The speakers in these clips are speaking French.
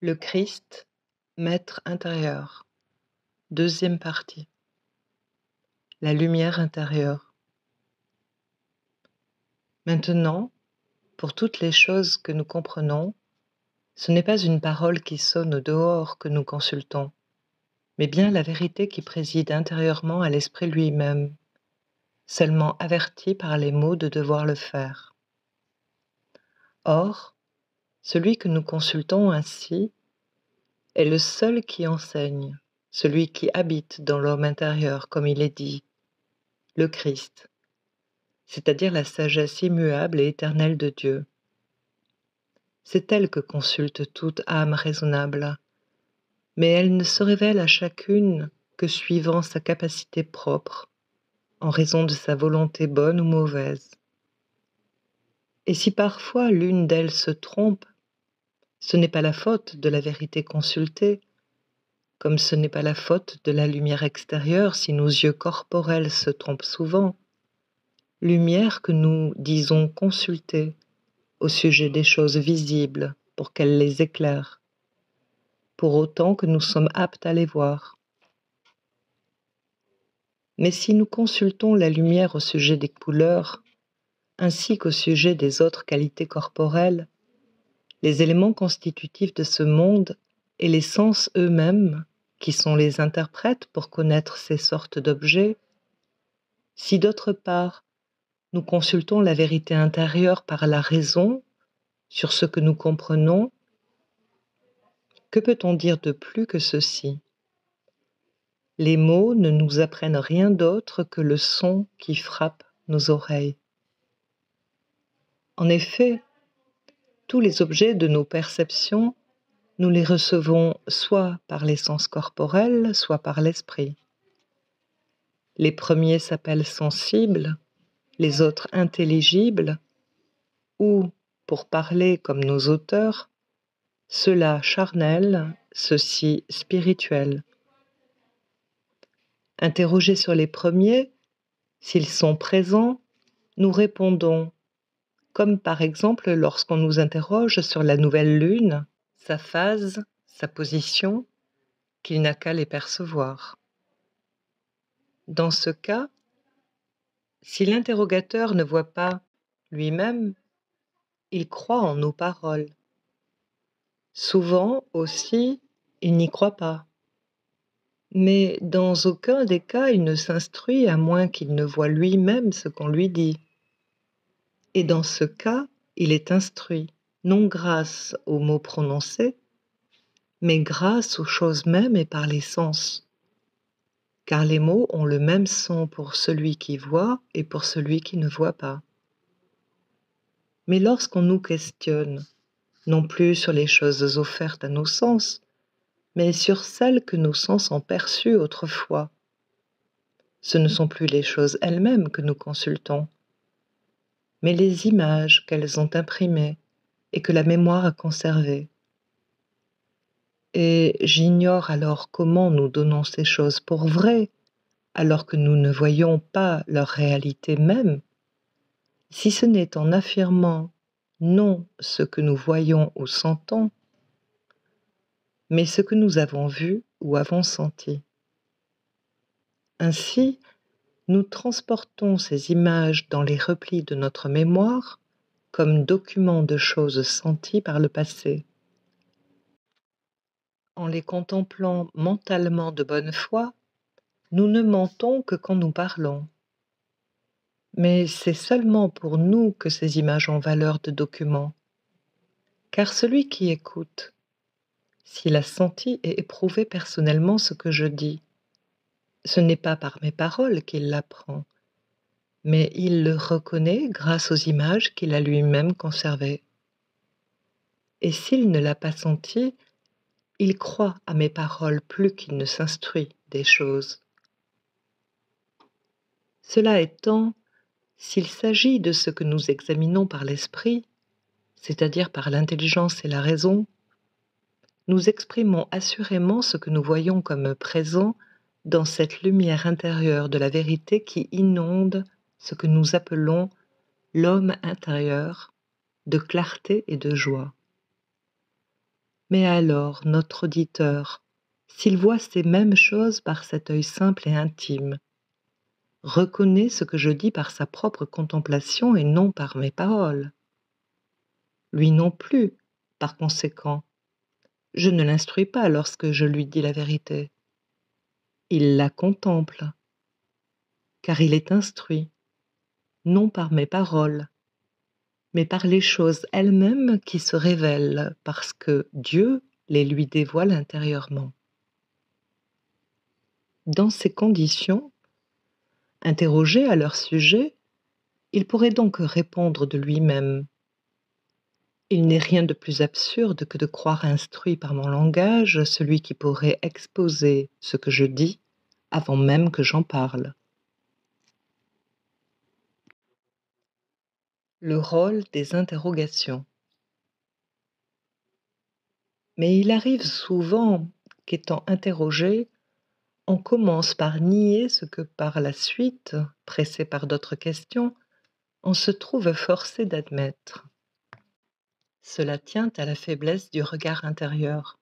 Le Christ, Maître intérieur. Deuxième partie. La lumière intérieure. Maintenant, pour toutes les choses que nous comprenons, ce n'est pas une parole qui sonne au dehors que nous consultons, mais bien la vérité qui préside intérieurement à l'esprit lui-même, seulement averti par les mots de devoir le faire. Or, celui que nous consultons ainsi est le seul qui enseigne, celui qui habite dans l'homme intérieur, comme il est dit, le Christ, c'est-à-dire la sagesse immuable et éternelle de Dieu. C'est elle que consulte toute âme raisonnable, mais elle ne se révèle à chacune que suivant sa capacité propre, en raison de sa volonté bonne ou mauvaise. Et si parfois l'une d'elles se trompe, ce n'est pas la faute de la vérité consultée, comme ce n'est pas la faute de la lumière extérieure si nos yeux corporels se trompent souvent, lumière que nous disons consulter au sujet des choses visibles pour qu'elles les éclairent, pour autant que nous sommes aptes à les voir. Mais si nous consultons la lumière au sujet des couleurs, ainsi qu'au sujet des autres qualités corporelles, les éléments constitutifs de ce monde et les sens eux-mêmes, qui sont les interprètes pour connaître ces sortes d'objets, si d'autre part, nous consultons la vérité intérieure par la raison sur ce que nous comprenons, que peut-on dire de plus que ceci ? Les mots ne nous apprennent rien d'autre que le son qui frappe nos oreilles. En effet, tous les objets de nos perceptions, nous les recevons soit par les sens corporels, soit par l'esprit. Les premiers s'appellent sensibles, les autres intelligibles, ou, pour parler comme nos auteurs, ceux-là charnels, ceux-ci spirituels. Interrogés sur les premiers, s'ils sont présents, nous répondons, comme par exemple lorsqu'on nous interroge sur la nouvelle lune, sa phase, sa position, qu'il n'a qu'à les percevoir. Dans ce cas, si l'interrogateur ne voit pas lui-même, il croit en nos paroles. Souvent aussi, il n'y croit pas. Mais dans aucun des cas, il ne s'instruit à moins qu'il ne voie lui-même ce qu'on lui dit. Et dans ce cas, il est instruit, non grâce aux mots prononcés, mais grâce aux choses mêmes et par les sens. Car les mots ont le même son pour celui qui voit et pour celui qui ne voit pas. Mais lorsqu'on nous questionne, non plus sur les choses offertes à nos sens, mais sur celles que nos sens ont perçues autrefois, ce ne sont plus les choses elles-mêmes que nous consultons, mais les images qu'elles ont imprimées et que la mémoire a conservées. Et j'ignore alors comment nous donnons ces choses pour vraies, alors que nous ne voyons pas leur réalité même, si ce n'est en affirmant non ce que nous voyons ou sentons, mais ce que nous avons vu ou avons senti. Ainsi, nous transportons ces images dans les replis de notre mémoire comme documents de choses senties par le passé. En les contemplant mentalement de bonne foi, nous ne mentons que quand nous parlons. Mais c'est seulement pour nous que ces images ont valeur de document. Car celui qui écoute, s'il a senti et éprouvé personnellement ce que je dis, ce n'est pas par mes paroles qu'il l'apprend, mais il le reconnaît grâce aux images qu'il a lui-même conservées. Et s'il ne l'a pas senti, il croit à mes paroles plus qu'il ne s'instruit des choses. Cela étant, s'il s'agit de ce que nous examinons par l'esprit, c'est-à-dire par l'intelligence et la raison, nous exprimons assurément ce que nous voyons comme présent dans cette lumière intérieure de la vérité qui inonde ce que nous appelons l'homme intérieur de clarté et de joie. Mais alors, notre auditeur, s'il voit ces mêmes choses par cet œil simple et intime, reconnaît ce que je dis par sa propre contemplation et non par mes paroles. Lui non plus, par conséquent, je ne l'instruis pas lorsque je lui dis la vérité. Il la contemple, car il est instruit, non par mes paroles, mais par les choses elles-mêmes qui se révèlent parce que Dieu les lui dévoile intérieurement. Dans ces conditions, interrogé à leur sujet, il pourrait donc répondre de lui-même. Il n'est rien de plus absurde que de croire instruit par mon langage celui qui pourrait exposer ce que je dis avant même que j'en parle. Le rôle des interrogations. Mais il arrive souvent qu'étant interrogé, on commence par nier ce que par la suite, pressé par d'autres questions, on se trouve forcé d'admettre. Cela tient à la faiblesse du regard intérieur,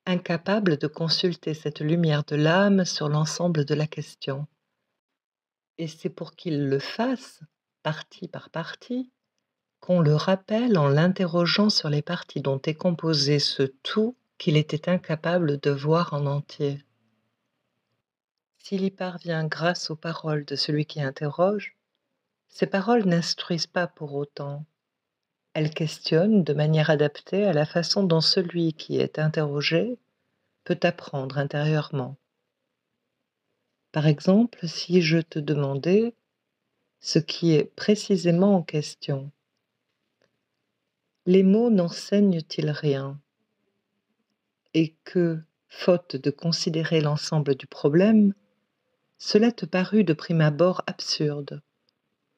incapable de consulter cette lumière de l'âme sur l'ensemble de la question. Et c'est pour qu'il le fasse, partie par partie, qu'on le rappelle en l'interrogeant sur les parties dont est composé ce tout qu'il était incapable de voir en entier. S'il y parvient grâce aux paroles de celui qui interroge, ces paroles n'instruisent pas pour autant. Elles questionnent de manière adaptée à la façon dont celui qui est interrogé peut apprendre intérieurement. Par exemple, si je te demandais ce qui est précisément en question, les mots n'enseignent-ils rien? Et que, faute de considérer l'ensemble du problème, cela te parut de prime abord absurde.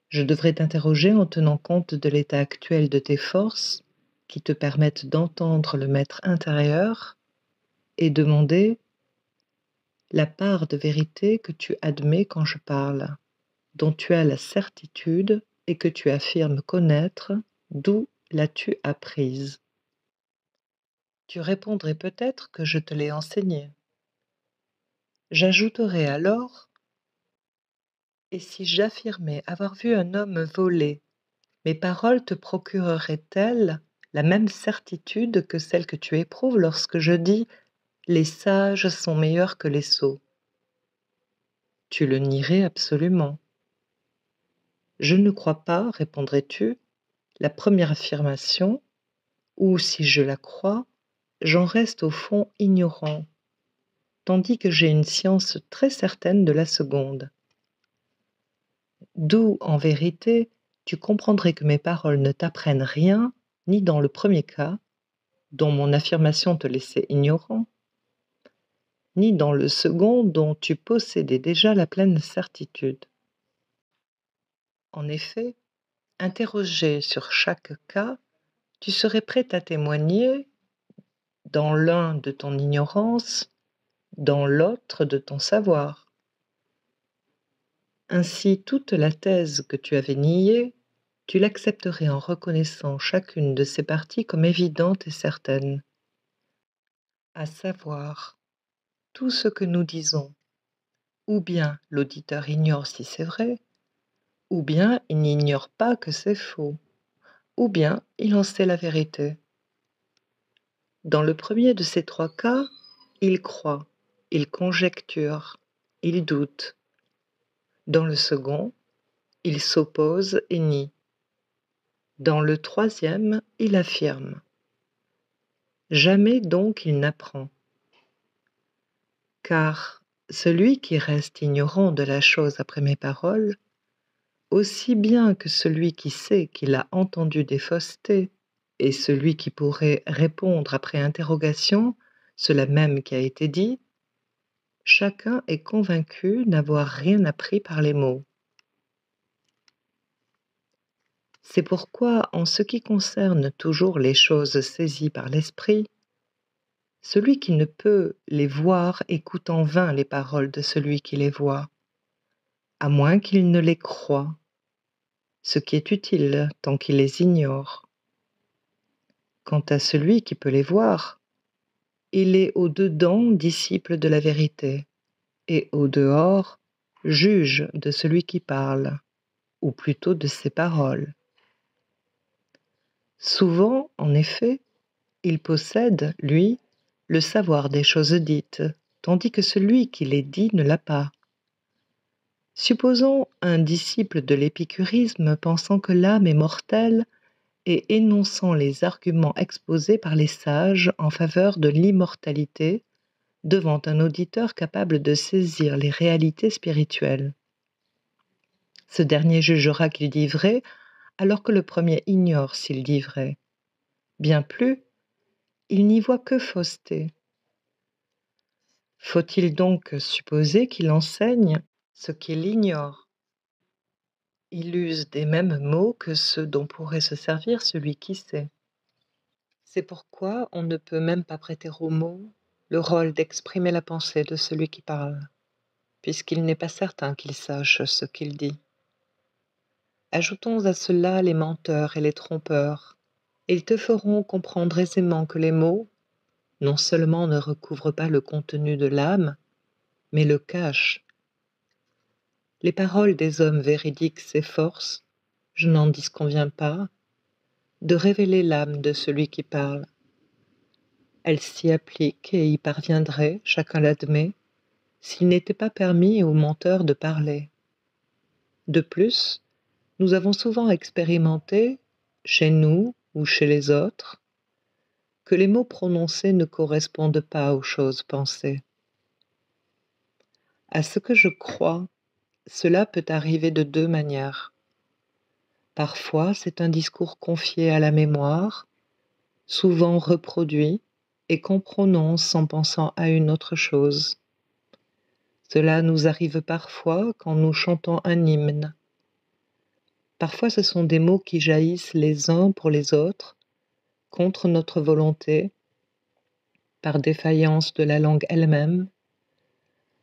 Je devrais t'interroger en tenant compte de l'état actuel de tes forces qui te permettent d'entendre le maître intérieur et demander la part de vérité que tu admets quand je parle, dont tu as la certitude et que tu affirmes connaître, d'où l'as-tu apprise? Tu répondrais peut-être que je te l'ai enseignée. J'ajouterai alors: et si j'affirmais avoir vu un homme voler, mes paroles te procureraient-elles la même certitude que celle que tu éprouves lorsque je dis les sages sont meilleurs que les sots? Tu le nierais absolument. Je ne crois pas, répondrais-tu, la première affirmation, ou si je la crois, j'en reste au fond ignorant, tandis que j'ai une science très certaine de la seconde. D'où, en vérité, tu comprendrais que mes paroles ne t'apprennent rien, ni dans le premier cas, dont mon affirmation te laissait ignorant, ni dans le second dont tu possédais déjà la pleine certitude. En effet, interrogé sur chaque cas, tu serais prêt à témoigner, dans l'un de ton ignorance, dans l'autre de ton savoir. Ainsi, toute la thèse que tu avais niée, tu l'accepterais en reconnaissant chacune de ces parties comme évidente et certaine. À savoir, tout ce que nous disons, ou bien l'auditeur ignore si c'est vrai, ou bien il n'ignore pas que c'est faux, ou bien il en sait la vérité. Dans le premier de ces trois cas, il croit, il conjecture, il doute. Dans le second, il s'oppose et nie. Dans le troisième, il affirme. Jamais donc il n'apprend. Car celui qui reste ignorant de la chose après mes paroles, aussi bien que celui qui sait qu'il a entendu des faussetés, et celui qui pourrait répondre après interrogation cela même qui a été dit, chacun est convaincu n'avoir rien appris par les mots. C'est pourquoi, en ce qui concerne toujours les choses saisies par l'esprit, celui qui ne peut les voir écoute en vain les paroles de celui qui les voit, à moins qu'il ne les croie, ce qui est utile tant qu'il les ignore. Quant à celui qui peut les voir, Il est au-dedans disciple de la vérité, et au-dehors juge de celui qui parle, ou plutôt de ses paroles. Souvent, en effet, il possède, lui, le savoir des choses dites, tandis que celui qui les dit ne l'a pas. Supposons un disciple de l'épicurisme pensant que l'âme est mortelle et énonçant les arguments exposés par les sages en faveur de l'immortalité devant un auditeur capable de saisir les réalités spirituelles. Ce dernier jugera qu'il dit vrai, alors que le premier ignore s'il dit vrai. Bien plus, il n'y voit que fausseté. Faut-il donc supposer qu'il enseigne ce qu'il ignore? Il use des mêmes mots que ceux dont pourrait se servir celui qui sait. C'est pourquoi on ne peut même pas prêter aux mots le rôle d'exprimer la pensée de celui qui parle, puisqu'il n'est pas certain qu'il sache ce qu'il dit. Ajoutons à cela les menteurs et les trompeurs. Ils te feront comprendre aisément que les mots, non seulement ne recouvrent pas le contenu de l'âme, mais le cachent. Les paroles des hommes véridiques s'efforcent, je n'en disconviens pas, de révéler l'âme de celui qui parle. Elles s'y appliquent et y parviendraient, chacun l'admet, s'il n'était pas permis aux menteurs de parler. De plus, nous avons souvent expérimenté, chez nous ou chez les autres, que les mots prononcés ne correspondent pas aux choses pensées. À ce que je crois, cela peut arriver de deux manières. Parfois, c'est un discours confié à la mémoire, souvent reproduit, et qu'on prononce en pensant à une autre chose. Cela nous arrive parfois quand nous chantons un hymne. Parfois, ce sont des mots qui jaillissent les uns pour les autres, contre notre volonté, par défaillance de la langue elle-même.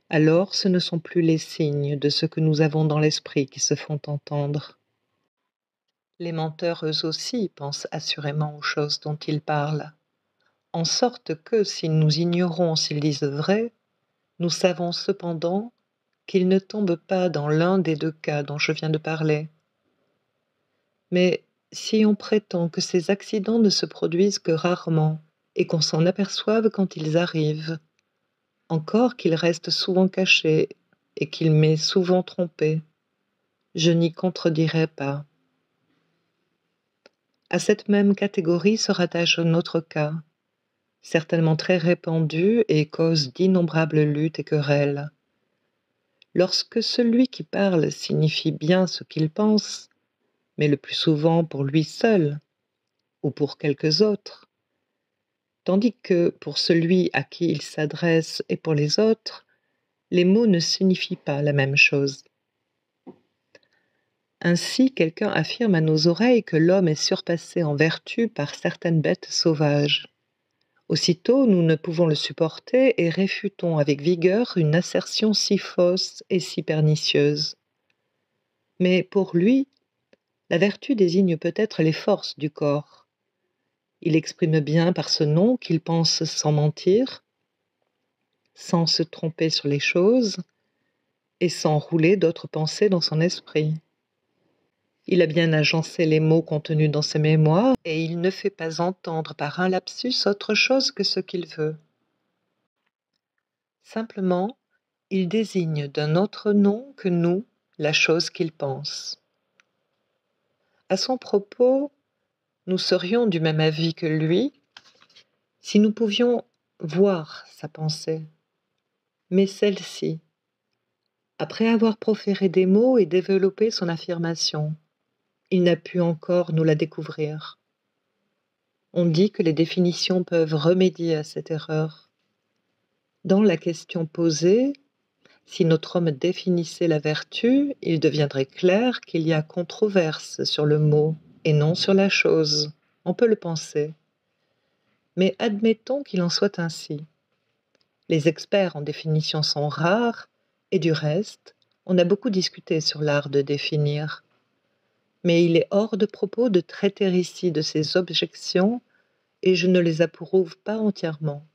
Alors ce ne sont plus les signes de ce que nous avons dans l'esprit qui se font entendre. Les menteurs, eux aussi, pensent assurément aux choses dont ils parlent, en sorte que, si nous ignorons s'ils disent vrai, nous savons cependant qu'ils ne tombent pas dans l'un des deux cas dont je viens de parler. Mais si on prétend que ces accidents ne se produisent que rarement, et qu'on s'en aperçoive quand ils arrivent, encore qu'ils restent souvent cachés et qu'il m'ait souvent trompé, je n'y contredirai pas. À cette même catégorie se rattache un autre cas, certainement très répandu et cause d'innombrables luttes et querelles. Lorsque celui qui parle signifie bien ce qu'il pense, mais le plus souvent pour lui seul, ou pour quelques autres, tandis que pour celui à qui il s'adresse et pour les autres, les mots ne signifient pas la même chose. Ainsi, quelqu'un affirme à nos oreilles que l'homme est surpassé en vertu par certaines bêtes sauvages. Aussitôt, nous ne pouvons le supporter et réfutons avec vigueur une assertion si fausse et si pernicieuse. Mais pour lui, la vertu désigne peut-être les forces du corps. Il exprime bien par ce nom qu'il pense sans mentir, sans se tromper sur les choses et sans rouler d'autres pensées dans son esprit. Il a bien agencé les mots contenus dans ses mémoires et il ne fait pas entendre par un lapsus autre chose que ce qu'il veut. Simplement, il désigne d'un autre nom que nous la chose qu'il pense. À son propos, nous serions du même avis que lui si nous pouvions voir sa pensée. Mais celle-ci, après avoir proféré des mots et développé son affirmation, il n'a pu encore nous la découvrir. On dit que les définitions peuvent remédier à cette erreur. Dans la question posée, si notre homme définissait la vertu, il deviendrait clair qu'il y a controverse sur le mot et non sur la chose. On peut le penser. Mais admettons qu'il en soit ainsi. Les experts en définition sont rares, et du reste, on a beaucoup discuté sur l'art de définir. Mais il est hors de propos de traiter ici de ces objections, et je ne les approuve pas entièrement.